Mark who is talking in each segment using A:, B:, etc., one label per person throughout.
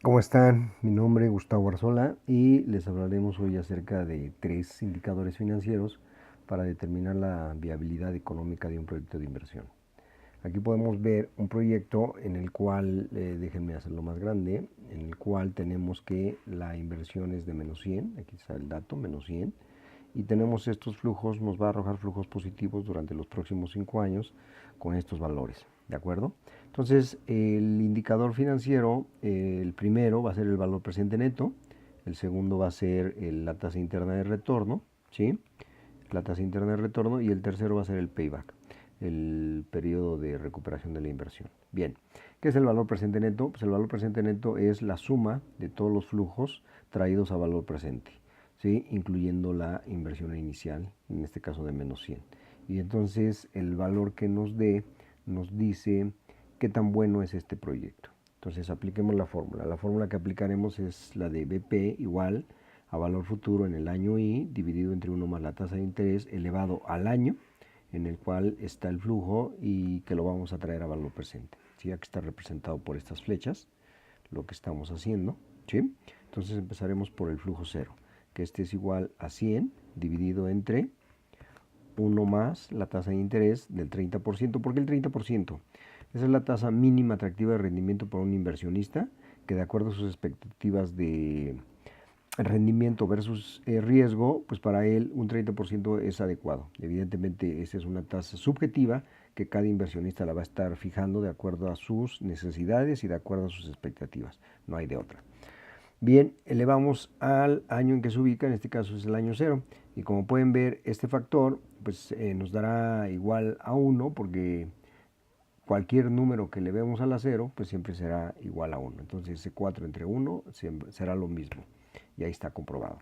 A: ¿Cómo están? Mi nombre es Gustavo Arzola y les hablaremos hoy acerca de 3 indicadores financieros para determinar la viabilidad económica de un proyecto de inversión. Aquí podemos ver un proyecto en el cual, déjenme hacerlo más grande, en el cual tenemos que la inversión es de -100, aquí está el dato, -100, y tenemos estos flujos, nos va a arrojar flujos positivos durante los próximos 5 años con estos valores, ¿de acuerdo? Entonces, el indicador financiero, el primero va a ser el valor presente neto, el segundo va a ser la tasa interna de retorno, ¿sí? La tasa interna de retorno, y el tercero va a ser el payback, el periodo de recuperación de la inversión. Bien, ¿qué es el valor presente neto? Pues el valor presente neto es la suma de todos los flujos traídos a valor presente, ¿sí? Incluyendo la inversión inicial, en este caso de -100. Y entonces el valor que nos dé nos dice qué tan bueno es este proyecto. Entonces apliquemos la fórmula. La fórmula que aplicaremos es la de BP igual a valor futuro en el año I dividido entre 1 más la tasa de interés elevado al año en el cual está el flujo y que lo vamos a traer a valor presente. ¿Sí? Aquí está representado por estas flechas lo que estamos haciendo. ¿Sí? Entonces empezaremos por el flujo cero, que este es igual a 100 dividido entre 1 más la tasa de interés del 30%. ¿Por qué el 30%? Esa es la tasa mínima atractiva de rendimiento para un inversionista que, de acuerdo a sus expectativas de rendimiento versus riesgo, pues para él un 30% es adecuado. Evidentemente esa es una tasa subjetiva que cada inversionista la va a estar fijando de acuerdo a sus necesidades y de acuerdo a sus expectativas. No hay de otra. Bien, elevamos al año en que se ubica, en este caso es el año 0, y como pueden ver, este factor pues nos dará igual a 1, porque cualquier número que le vemos a la 0, pues siempre será igual a 1. Entonces ese 4 entre 1 será lo mismo, y ahí está comprobado.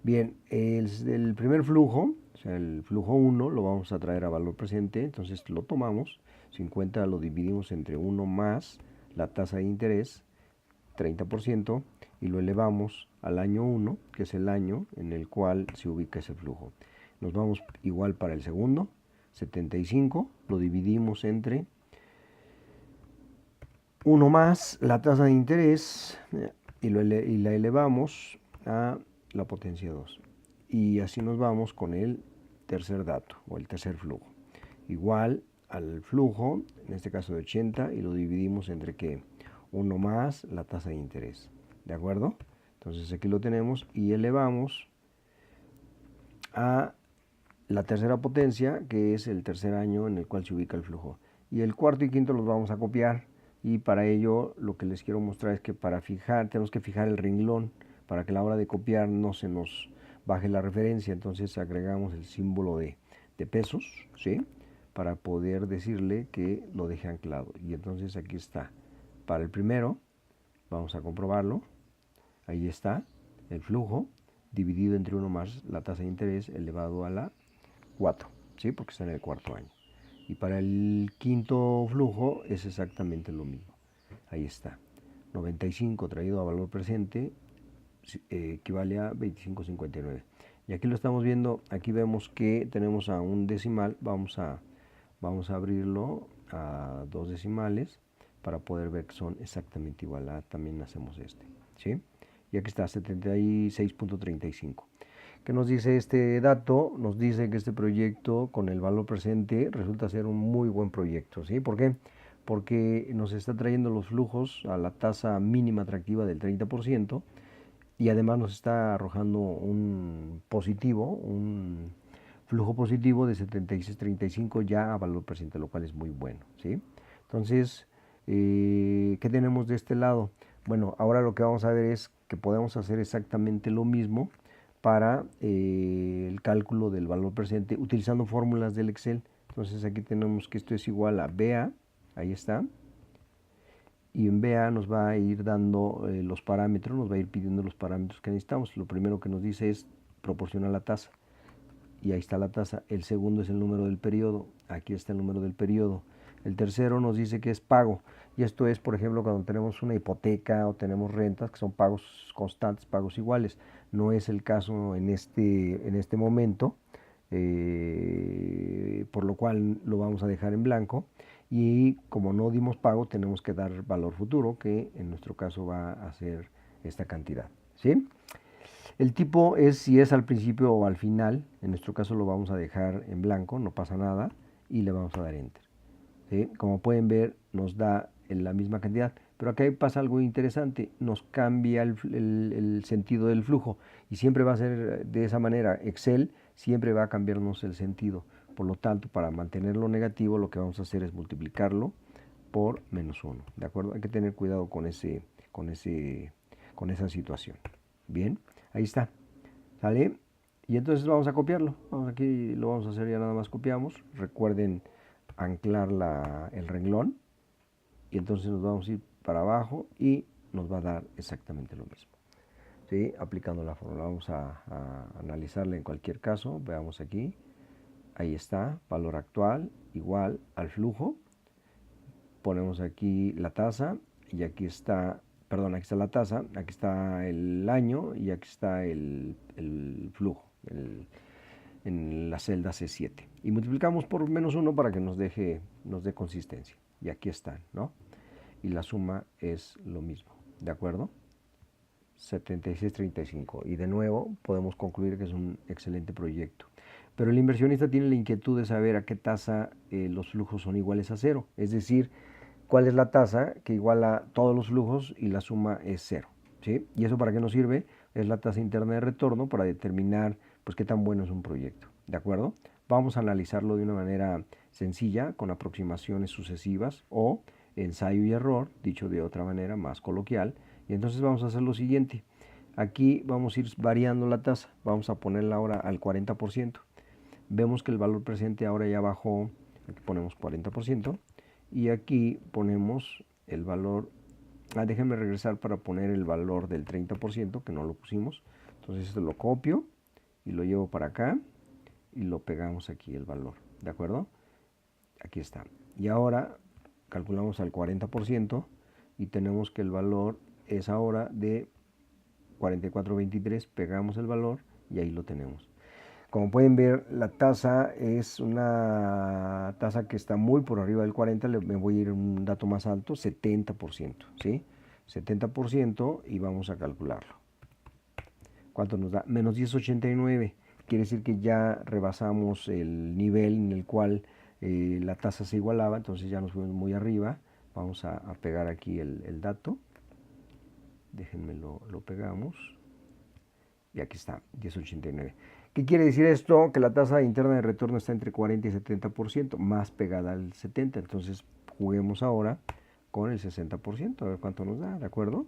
A: Bien, el primer flujo, o sea, el flujo 1, lo vamos a traer a valor presente, entonces lo tomamos, 50 lo dividimos entre 1 más la tasa de interés, 30%, y lo elevamos al año 1, que es el año en el cual se ubica ese flujo. Nos vamos igual para el segundo, 75, lo dividimos entre 1 más la tasa de interés y la elevamos a la potencia 2. Y así nos vamos con el tercer dato o el tercer flujo. Igual al flujo, en este caso de 80, y lo dividimos entre que 1 más la tasa de interés. ¿De acuerdo? Entonces aquí lo tenemos y elevamos a la tercera potencia, que es el tercer año en el cual se ubica el flujo. Y el cuarto y quinto los vamos a copiar, y para ello lo que les quiero mostrar es que para fijar, tenemos que fijar el renglón para que a la hora de copiar no se nos baje la referencia. Entonces agregamos el símbolo de pesos, ¿sí? Para poder decirle que lo deje anclado. Y entonces aquí está. Para el primero, vamos a comprobarlo. Ahí está el flujo dividido entre 1 más la tasa de interés elevado a la 4, ¿sí? Porque está en el cuarto año. Y para el quinto flujo es exactamente lo mismo. Ahí está. 95 traído a valor presente equivale a 25,59. Y aquí lo estamos viendo, aquí vemos que tenemos a un decimal, vamos a abrirlo a 2 decimales para poder ver que son exactamente igual. También hacemos este, ¿sí? Y aquí está 76,35. ¿Qué nos dice este dato? Nos dice que este proyecto con el valor presente resulta ser un muy buen proyecto, ¿sí? ¿Por qué? Porque nos está trayendo los flujos a la tasa mínima atractiva del 30%, y además nos está arrojando un positivo, un flujo positivo de 76,35 ya a valor presente, lo cual es muy bueno, ¿sí? Entonces, ¿qué tenemos de este lado? Bueno, ahora lo que vamos a ver es que podemos hacer exactamente lo mismo para el cálculo del valor presente utilizando fórmulas del Excel. Entonces aquí tenemos que esto es igual a BA, ahí está, y en BA nos va a ir dando los parámetros, nos va a ir pidiendo los parámetros que necesitamos. Lo primero que nos dice es proporciona la tasa, y ahí está la tasa. El segundo es el número del periodo, aquí está el número del periodo. El tercero nos dice que es pago, y esto es, por ejemplo, cuando tenemos una hipoteca o tenemos rentas, que son pagos constantes, pagos iguales. No es el caso en este momento, por lo cual lo vamos a dejar en blanco. y como no dimos pago tenemos que dar valor futuro, que en nuestro caso va a ser esta cantidad, ¿sí? El tipo es si es al principio o al final. En nuestro caso lo vamos a dejar en blanco, no pasa nada, y le vamos a dar enter, ¿sí? Como pueden ver, nos da la misma cantidad, pero acá pasa algo interesante, nos cambia el sentido del flujo, y siempre va a ser de esa manera. Excel siempre va a cambiarnos el sentido. Por lo tanto, para mantenerlo negativo, lo que vamos a hacer es multiplicarlo por -1, ¿de acuerdo? Hay que tener cuidado con esa situación. Bien, ahí está, ¿sale? Y entonces vamos a copiarlo. Vamos aquí, lo vamos a hacer, ya nada más copiamos. Recuerden anclar el renglón, y entonces nos vamos a ir para abajo y nos va a dar exactamente lo mismo, ¿sí? Aplicando la fórmula. Vamos a analizarla en cualquier caso. Veamos aquí. Ahí está, valor actual igual al flujo. Ponemos aquí la tasa y aquí está, perdón, aquí está la tasa, aquí está el año y aquí está el flujo en la celda C7. Y multiplicamos por -1 para que nos dé consistencia. Y aquí están, ¿no? Y la suma es lo mismo, ¿de acuerdo? 76.35. Y de nuevo podemos concluir que es un excelente proyecto. Pero el inversionista tiene la inquietud de saber a qué tasa los flujos son iguales a 0. Es decir, cuál es la tasa que iguala todos los flujos y la suma es 0, ¿sí? ¿Y eso para qué nos sirve? Es la tasa interna de retorno para determinar pues qué tan bueno es un proyecto, ¿de acuerdo? Vamos a analizarlo de una manera sencilla, con aproximaciones sucesivas o ensayo y error, dicho de otra manera más coloquial. Y entonces vamos a hacer lo siguiente. Aquí vamos a ir variando la tasa. Vamos a ponerla ahora al 40%. Vemos que el valor presente ahora ya bajó. Aquí ponemos 40%. Y aquí ponemos el valor. Déjenme regresar para poner el valor del 30%, que no lo pusimos. Entonces esto lo copio y lo llevo para acá y lo pegamos aquí el valor. ¿De acuerdo? Aquí está. Y ahora calculamos al 40% y tenemos que el valor es ahora de 44.23. Pegamos el valor y ahí lo tenemos. Como pueden ver, la tasa es una tasa que está muy por arriba del 40. Me voy a ir a un dato más alto, 70%, ¿sí? 70%, y vamos a calcularlo. ¿Cuánto nos da? Menos 10.89. Quiere decir que ya rebasamos el nivel en el cual la tasa se igualaba, entonces ya nos fuimos muy arriba. Vamos a pegar aquí el dato. Déjenme lo pegamos. Y aquí está, 10.89. ¿Qué quiere decir esto? Que la tasa interna de retorno está entre 40 y 70%, más pegada al 70%. Entonces juguemos ahora con el 60%, a ver cuánto nos da, ¿de acuerdo?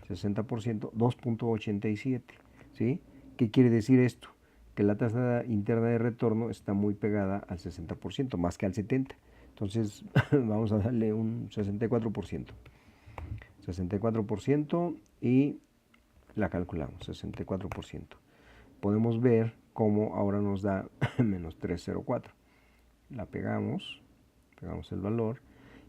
A: 60%, 2.87, ¿sí? ¿Qué quiere decir esto? Que la tasa interna de retorno está muy pegada al 60%, más que al 70%. Entonces vamos a darle un 64%. 64% y la calculamos, 64%. Podemos ver cómo ahora nos da menos 304. La pegamos el valor,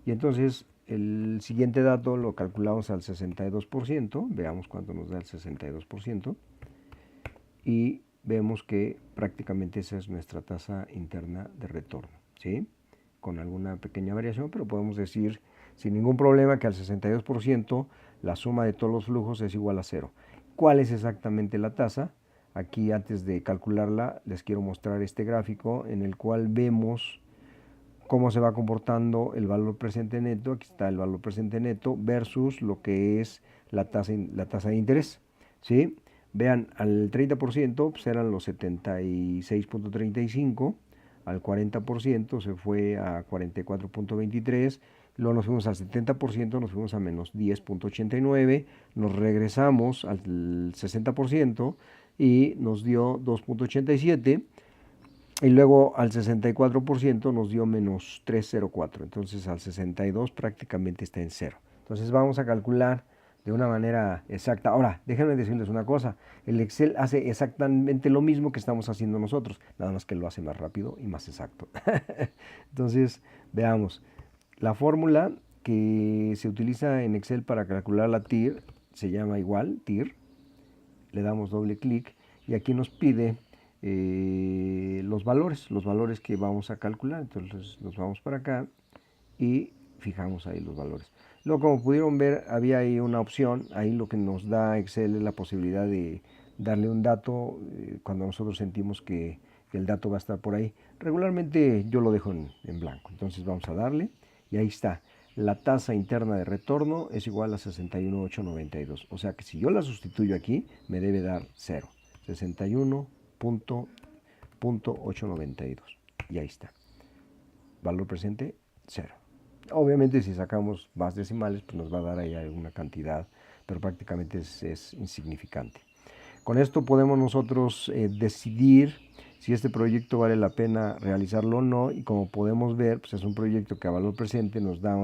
A: y entonces el siguiente dato lo calculamos al 62%. Veamos cuánto nos da el 62%. Y vemos que prácticamente esa es nuestra tasa interna de retorno, ¿sí? Con alguna pequeña variación, pero podemos decir sin ningún problema que al 62% la suma de todos los flujos es igual a 0. ¿Cuál es exactamente la tasa? Aquí, antes de calcularla, les quiero mostrar este gráfico en el cual vemos cómo se va comportando el valor presente neto. Aquí está el valor presente neto versus lo que es la tasa de interés, ¿sí? Vean, al 30% pues eran los 76.35, al 40% se fue a 44.23, luego nos fuimos al 70%, nos fuimos a menos 10.89, nos regresamos al 60% y nos dio 2.87, y luego al 64% nos dio menos 304, entonces al 62 prácticamente está en 0. Entonces vamos a calcular de una manera exacta. Ahora, déjenme decirles una cosa, el Excel hace exactamente lo mismo que estamos haciendo nosotros, nada más que lo hace más rápido y más exacto. Entonces, veamos, la fórmula que se utiliza en Excel para calcular la TIR se llama igual, TIR, le damos doble clic y aquí nos pide los valores que vamos a calcular. Entonces nos vamos para acá y fijamos ahí los valores. Luego, como pudieron ver, había ahí una opción, ahí lo que nos da Excel es la posibilidad de darle un dato cuando nosotros sentimos que el dato va a estar por ahí. Regularmente yo lo dejo en blanco, entonces vamos a darle y ahí está. La tasa interna de retorno es igual a 61.892, o sea que si yo la sustituyo aquí me debe dar 0, 61.892 y ahí está. Valor presente, 0. Obviamente si sacamos más decimales, pues nos va a dar ahí alguna cantidad, pero prácticamente es insignificante. Con esto podemos nosotros decidir si este proyecto vale la pena realizarlo o no, y como podemos ver, pues es un proyecto que a valor presente nos da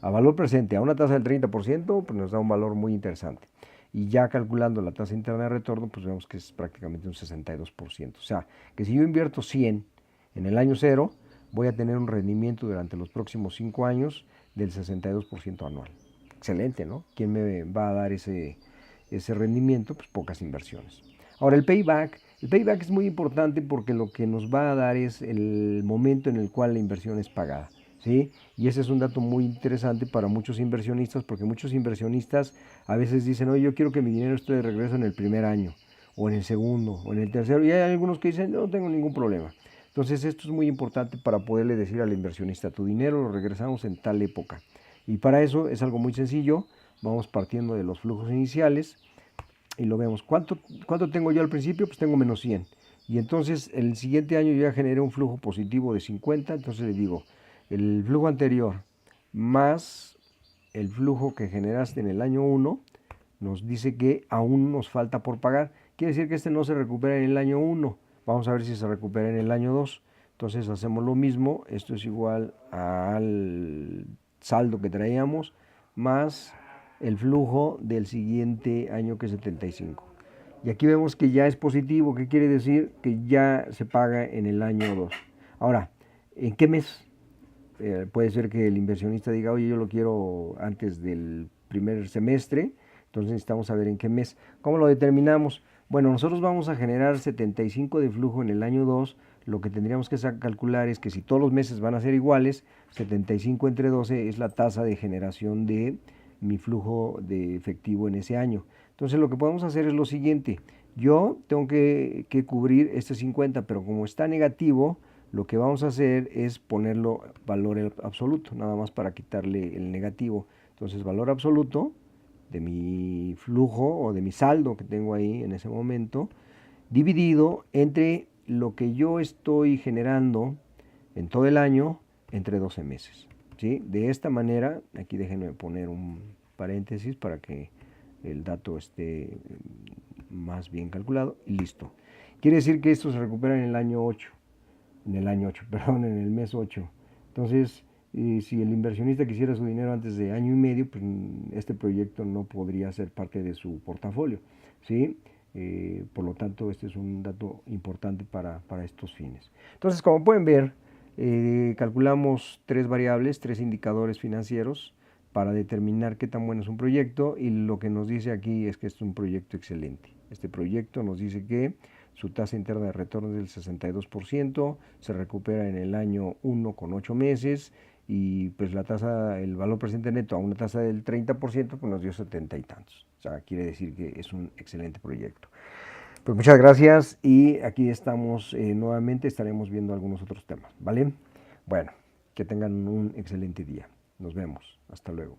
A: a valor presente, a una tasa del 30%, pues nos da un valor muy interesante. Y ya calculando la tasa interna de retorno, pues vemos que es prácticamente un 62%. O sea, que si yo invierto 100 en el año 0, voy a tener un rendimiento durante los próximos 5 años del 62% anual. Excelente, ¿no? ¿Quién me va a dar ese rendimiento? Pues pocas inversiones. Ahora, el payback es muy importante porque lo que nos va a dar es el momento en el cual la inversión es pagada, ¿sí? Y ese es un dato muy interesante para muchos inversionistas, porque muchos inversionistas a veces dicen, oye, yo quiero que mi dinero esté de regreso en el primer año, o en el segundo, o en el tercero, y hay algunos que dicen, no tengo ningún problema. Entonces esto es muy importante para poderle decir al inversionista, tu dinero lo regresamos en tal época. Y para eso es algo muy sencillo, vamos partiendo de los flujos iniciales y lo vemos. ¿Cuánto tengo yo al principio? Pues tengo menos 100. Y entonces el siguiente año yo ya generé un flujo positivo de 50, entonces le digo, el flujo anterior más el flujo que generaste en el año 1 nos dice que aún nos falta por pagar. Quiere decir que este no se recupera en el año 1. Vamos a ver si se recupera en el año 2. Entonces hacemos lo mismo. Esto es igual al saldo que traíamos más el flujo del siguiente año, que es 75. Y aquí vemos que ya es positivo. ¿Qué quiere decir? Que ya se paga en el año 2. Ahora, ¿en qué mes? Puede ser que el inversionista diga, oye, yo lo quiero antes del primer semestre, entonces necesitamos saber en qué mes. ¿Cómo lo determinamos? Bueno, nosotros vamos a generar 75 de flujo en el año 2, lo que tendríamos que calcular es que si todos los meses van a ser iguales, 75 entre 12 es la tasa de generación de mi flujo de efectivo en ese año. Entonces lo que podemos hacer es lo siguiente, yo tengo que cubrir este 50, pero como está negativo, lo que vamos a hacer es ponerlo valor absoluto, nada más para quitarle el negativo. Entonces, valor absoluto de mi flujo o de mi saldo que tengo ahí en ese momento, dividido entre lo que yo estoy generando en todo el año entre 12 meses. ¿Sí? De esta manera, aquí déjenme poner un paréntesis para que el dato esté más bien calculado y listo. Quiere decir que esto se recupera en el año 8. En el mes 8. Entonces, si el inversionista quisiera su dinero antes de año y medio, pues este proyecto no podría ser parte de su portafolio, ¿sí? Por lo tanto, este es un dato importante para estos fines. Entonces, como pueden ver, calculamos 3 variables, 3 indicadores financieros para determinar qué tan bueno es un proyecto, y lo que nos dice aquí es que es un proyecto excelente. Este proyecto nos dice que su tasa interna de retorno es del 62%, se recupera en el año 1 con 8 meses, y pues la tasa, el valor presente neto a una tasa del 30%, pues nos dio 70 y tantos. O sea, quiere decir que es un excelente proyecto. Pues muchas gracias, y aquí estamos nuevamente, estaremos viendo algunos otros temas, ¿vale? Bueno, que tengan un excelente día. Nos vemos. Hasta luego.